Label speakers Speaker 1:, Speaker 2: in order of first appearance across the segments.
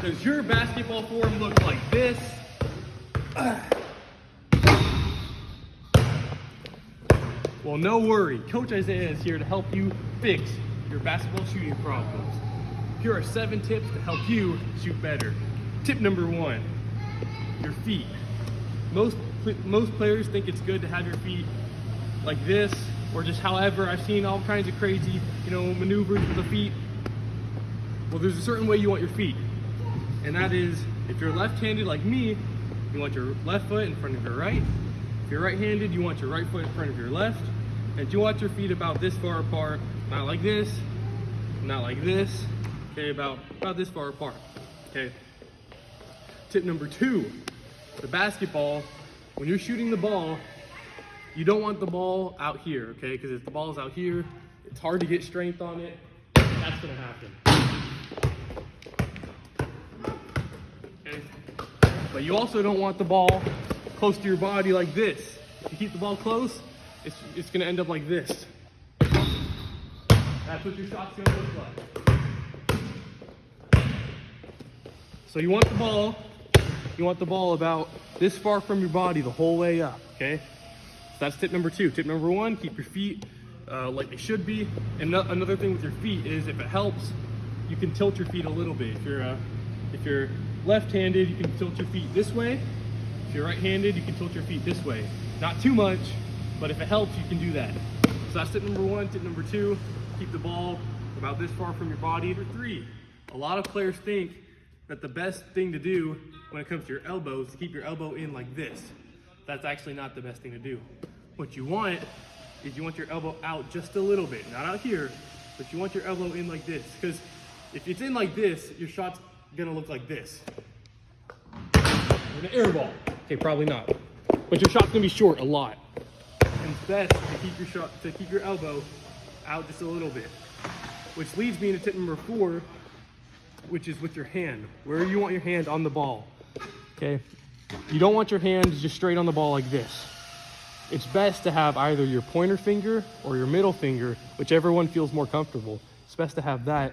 Speaker 1: Does your basketball form look like this? Well, no worry. Coach Isaiah is here to help you fix your basketball shooting problems. Here are 7 tips to help you shoot better. Tip number 1, your feet. Most players think it's good to have your feet like this, or just however. I've seen all kinds of crazy, maneuvers with the feet. Well, there's a certain way you want your feet. And that is, if you're left-handed like me, you want your left foot in front of your right. If you're right-handed, you want your right foot in front of your left. And you want your feet about this far apart, not like this, not like this, okay, about this far apart, okay? Tip number 2, the basketball, when you're shooting the ball, you don't want the ball out here, okay? Because if the ball's out here, it's hard to get strength on it. That's gonna happen. Okay? But you also don't want the ball close to your body like this. If you keep the ball close, it's gonna end up like this. That's what your shot's gonna look like. So you want the ball about this far from your body the whole way up, okay? So that's tip number 2. Tip number 1, keep your feet like they should be. And another thing with your feet is, if it helps, you can tilt your feet a little bit. If you're left-handed, you can tilt your feet this way. If you're right-handed, you can tilt your feet this way. Not too much, but if it helps, you can do that. So that's tip number 1. Tip number 2, keep the ball about this far from your body. Number 3, a lot of players think that the best thing to do when it comes to your elbow is to keep your elbow in like this. That's actually not the best thing to do. What you want is you want your elbow out just a little bit, not out here, but you want your elbow in like this. Because if it's in like this, your shot's gonna look like this. With an air ball. Okay, probably not. But your shot's gonna be short a lot. And it's best to keep your elbow out just a little bit. Which leads me into tip number 4, which is with your hand. Where you want your hand on the ball, okay? You don't want your hand just straight on the ball like this. It's best to have either your pointer finger or your middle finger, whichever one feels more comfortable. It's best to have that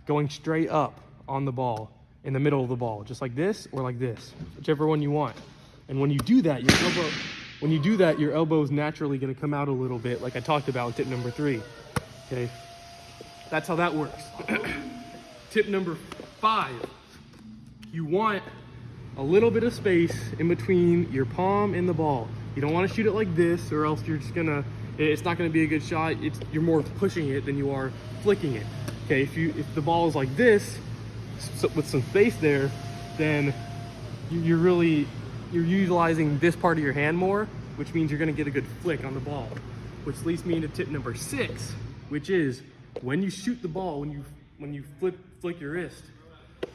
Speaker 1: going straight up on the ball, in the middle of the ball, just like this or like this, whichever one you want. And when you do that, your elbow is naturally gonna come out a little bit, like I talked about in tip number 3, okay? That's how that works. Tip number 5, you want a little bit of space in between your palm and the ball. You don't want to shoot it like this, or else it's not gonna be a good shot. You're more pushing it than you are flicking it. Okay, if the ball is like this, with some space there, then you're utilizing this part of your hand more, which means you're gonna get a good flick on the ball. Which leads me into tip number 6, which is, when you shoot the ball, when you flick your wrist,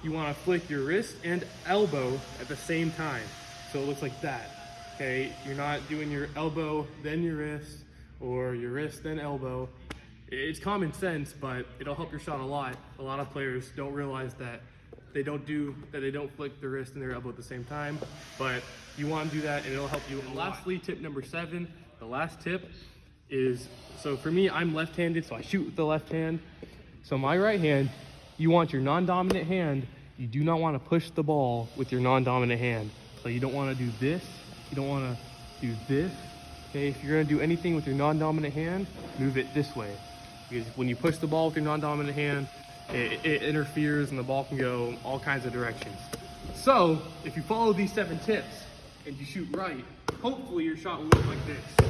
Speaker 1: you want to flick your wrist and elbow at the same time. So it looks like that, okay? You're not doing your elbow, then your wrist, or your wrist, then elbow. It's common sense, but it'll help your shot a lot. A lot of players don't realize that they don't flick their wrist and their elbow at the same time, but you want to do that and it'll help you. And lastly, tip number 7, the last tip is, so for me, I'm left-handed, so I shoot with the left hand. So my right hand, you want your non-dominant hand. You do not want to push the ball with your non-dominant hand. So you don't want to do this. You don't want to do this. Okay, if you're going to do anything with your non-dominant hand, move it this way. Because when you push the ball with your non-dominant hand, it interferes and the ball can go all kinds of directions. So if you follow these 7 tips and you shoot right, hopefully your shot will look like this.